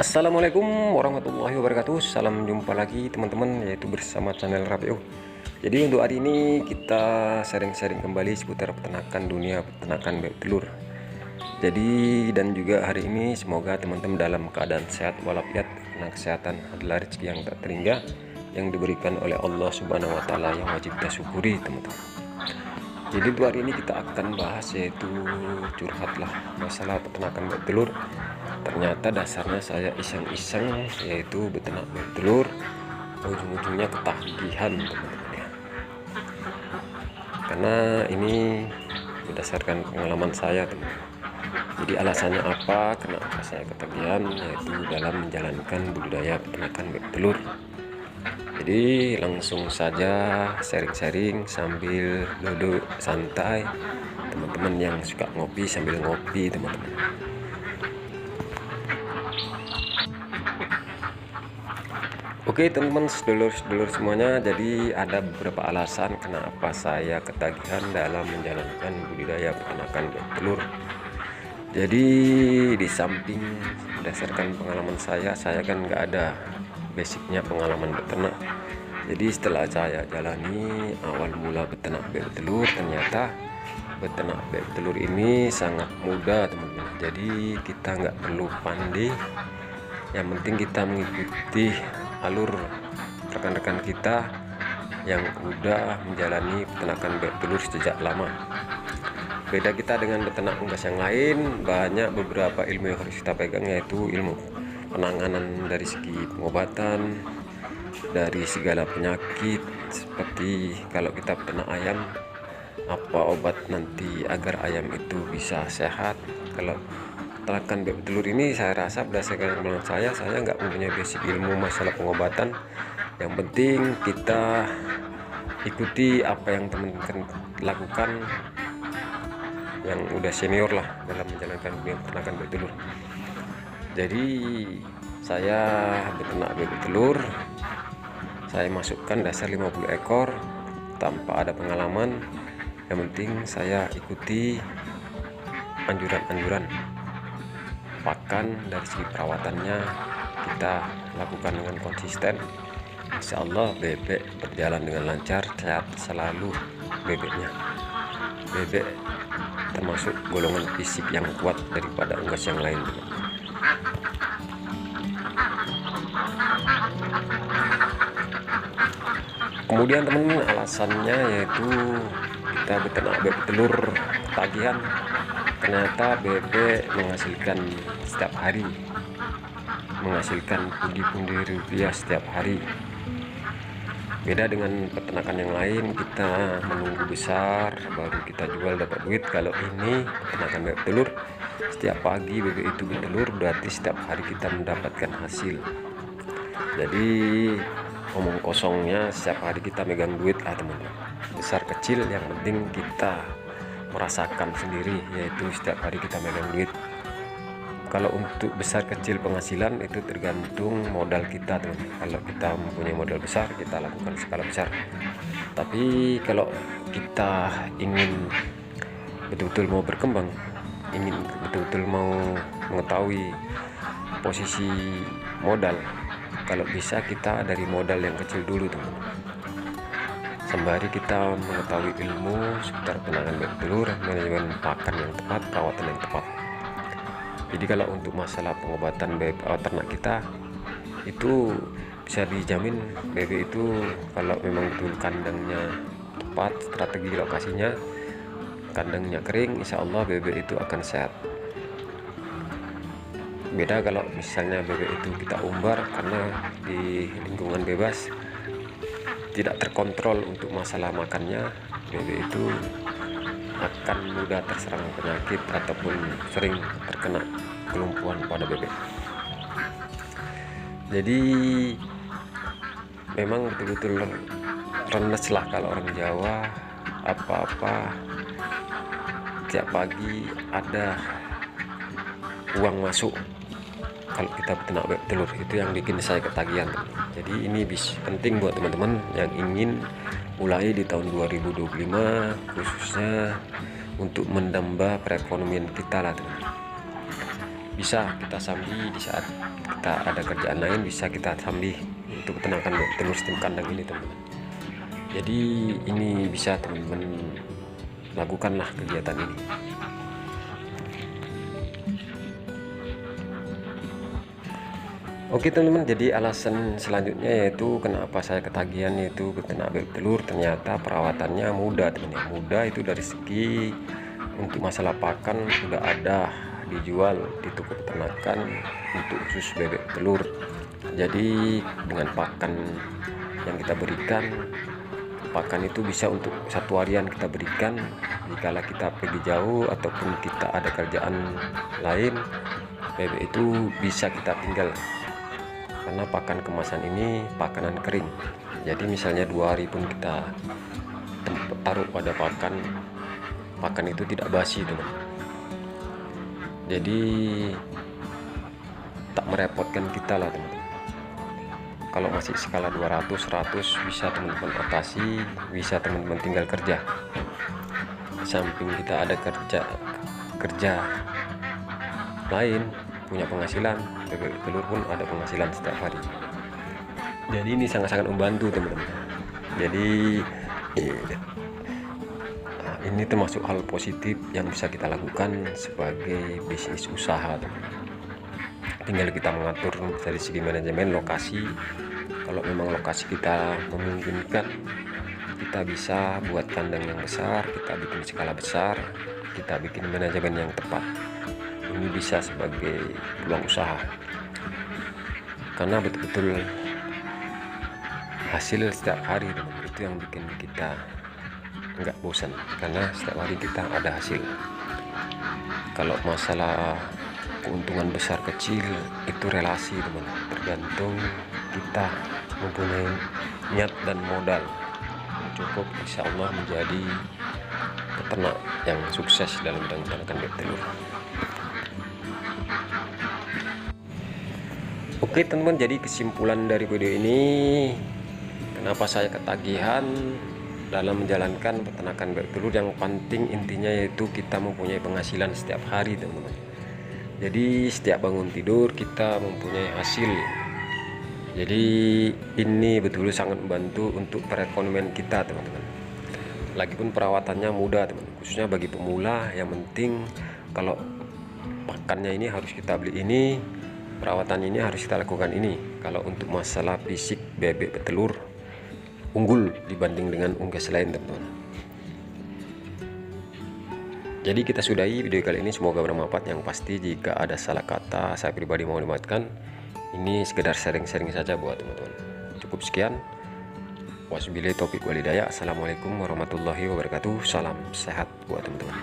Assalamualaikum warahmatullahi wabarakatuh. Salam jumpa lagi teman-teman, yaitu bersama channel Rapio. Jadi untuk hari ini kita sharing-sharing kembali seputar peternakan dunia peternakan bebek telur. Jadi dan juga hari ini semoga teman-teman dalam keadaan sehat walafiat, karena kesehatan adalah rezeki yang tak terhingga yang diberikan oleh Allah Subhanahu wa taala, yang wajib kita syukuri teman-teman. Jadi untuk hari ini kita akan bahas yaitu curhatlah masalah peternakan bebek telur. Ternyata dasarnya saya iseng-iseng, yaitu beternak bebek telur, ujung-ujungnya ketagihan teman-teman ya. Karena ini berdasarkan pengalaman saya teman. Jadi alasannya apa, kenapa saya ketagihan, yaitu dalam menjalankan budidaya peternakan bebek telur. Jadi langsung saja sharing-sharing sambil duduk santai, teman-teman yang suka ngopi sambil ngopi teman-teman. Oke teman-teman, sedulur-sedulur semuanya, jadi ada beberapa alasan kenapa saya ketagihan dalam menjalankan budidaya peternakan bebek telur. Jadi di samping berdasarkan pengalaman saya kan nggak ada basicnya pengalaman beternak. Jadi setelah saya jalani awal mula beternak bebek telur, ternyata beternak bebek telur ini sangat mudah teman-teman. Jadi kita nggak perlu pandai, yang penting kita mengikuti alur rekan-rekan kita yang udah menjalani peternakan bebek telur sejak lama. Beda kita dengan beternak unggas yang lain, banyak beberapa ilmu yang harus kita pegang, yaitu ilmu penanganan dari segi pengobatan, dari segala penyakit. Seperti kalau kita beternak ayam, apa obat nanti agar ayam itu bisa sehat. Kalau peternakan bebek telur ini saya rasa berdasarkan pengalaman saya nggak mempunyai basic ilmu masalah pengobatan. Yang penting kita ikuti apa yang teman-teman lakukan yang udah senior lah dalam menjalankan peternakan bebek telur. Jadi saya beternak bebek telur, saya masukkan dasar 50 ekor tanpa ada pengalaman. Yang penting saya ikuti anjuran-anjuran pakan, dari segi perawatannya kita lakukan dengan konsisten. Insya Allah bebek berjalan dengan lancar, sehat selalu bebeknya. Bebek termasuk golongan fisik yang kuat daripada unggas yang lain. Kemudian teman-teman, alasannya yaitu kita beternak bebek telur ketagihan. Ternyata bebek menghasilkan setiap hari, menghasilkan pundi-pundi rupiah setiap hari. Beda dengan peternakan yang lain, kita menunggu besar baru kita jual dapat duit. Kalau ini peternakan bebek telur, setiap pagi bebek itu bertelur, berarti setiap hari kita mendapatkan hasil. Jadi omong kosongnya setiap hari kita megang duit lah teman-teman. Besar kecil yang penting kita merasakan sendiri, yaitu setiap hari kita megang duit. Kalau untuk besar kecil penghasilan itu tergantung modal kita teman-teman. Kalau kita mempunyai modal besar, kita lakukan skala besar. Tapi kalau kita ingin betul-betul mau berkembang, ingin betul-betul mau mengetahui posisi modal, kalau bisa kita dari modal yang kecil dulu teman-teman. Sembari kita mengetahui ilmu seputar penanganan bebek telur, manajemen pakan yang tepat, perawatan yang tepat. Jadi kalau untuk masalah pengobatan bebek ternak kita itu bisa dijamin bebek itu kalau memang betul kandangnya tepat, strategi lokasinya, kandangnya kering, insya Allah bebek itu akan sehat. Beda kalau misalnya bebek itu kita umbar karena di lingkungan bebas, tidak terkontrol untuk masalah makannya, bebek itu akan mudah terserang penyakit ataupun sering terkena kelumpuhan pada bebek. Jadi memang betul-betul renes lah kalau orang Jawa, apa-apa tiap pagi ada uang masuk kalau kita beternak bebek telur. Itu yang bikin saya ketagihan. Jadi ini penting buat teman-teman yang ingin mulai di tahun 2025, khususnya untuk menambah perekonomian kita lah teman. bisa kita sambi di saat kita ada kerjaan lain, bisa kita sambi untuk tenangkan telur sistem kandang ini teman-teman. Jadi ini bisa teman-teman lakukanlah kegiatan ini. Oke teman-teman, jadi alasan selanjutnya yaitu kenapa saya ketagihan yaitu beternak bebek telur. Ternyata perawatannya mudah teman-teman. Mudah itu dari segi untuk masalah pakan sudah ada dijual di toko peternakan untuk khusus bebek telur. Jadi dengan pakan yang kita berikan, pakan itu bisa untuk satu harian kita berikan. Jika kita pergi jauh ataupun kita ada kerjaan lain, bebek itu bisa kita tinggal, karena pakan kemasan ini pakanan kering. Jadi misalnya 2 hari pun kita taruh pada pakan itu tidak basi teman. Jadi tak merepotkan kita lah teman. Kalau masih skala 200 100 bisa teman-teman atasi, bisa teman-teman tinggal kerja. Samping kita ada kerja lain, punya penghasilan, bebek telur pun ada penghasilan setiap hari. Jadi ini sangat-sangat membantu teman-teman. Jadi ini termasuk hal positif yang bisa kita lakukan sebagai bisnis usaha teman-teman. Tinggal kita mengatur dari segi manajemen lokasi. Kalau memang lokasi kita memungkinkan, kita bisa buat kandang yang besar, kita bikin skala besar, kita bikin manajemen yang tepat. Ini bisa sebagai peluang usaha, karena betul-betul hasil setiap hari teman, itu yang bikin kita nggak bosan, karena setiap hari kita ada hasil. Kalau masalah keuntungan besar kecil itu relasi teman, tergantung kita mempunyai niat dan modal cukup, insya Allah menjadi peternak yang sukses dalam menjalankan bebek telur. Oke teman-teman, jadi kesimpulan dari video ini, kenapa saya ketagihan dalam menjalankan peternakan bebek telur, yang penting intinya yaitu kita mempunyai penghasilan setiap hari teman-teman. Jadi setiap bangun tidur kita mempunyai hasil. Jadi ini betul-betul sangat membantu untuk perekonomian kita teman-teman. Lagipun perawatannya mudah teman, khususnya bagi pemula. Yang penting kalau pakannya ini harus kita beli ini, perawatan ini harus kita lakukan ini. Kalau untuk masalah fisik bebek petelur unggul dibanding dengan unggas lain teman-teman. Jadi kita sudahi video kali ini, semoga bermanfaat. Yang pasti jika ada salah kata saya pribadi mau dimaafkan. Ini sekedar sharing-sharing saja buat teman-teman. Cukup sekian. Wassalamualaikum warahmatullahi wabarakatuh. Salam sehat buat teman-teman.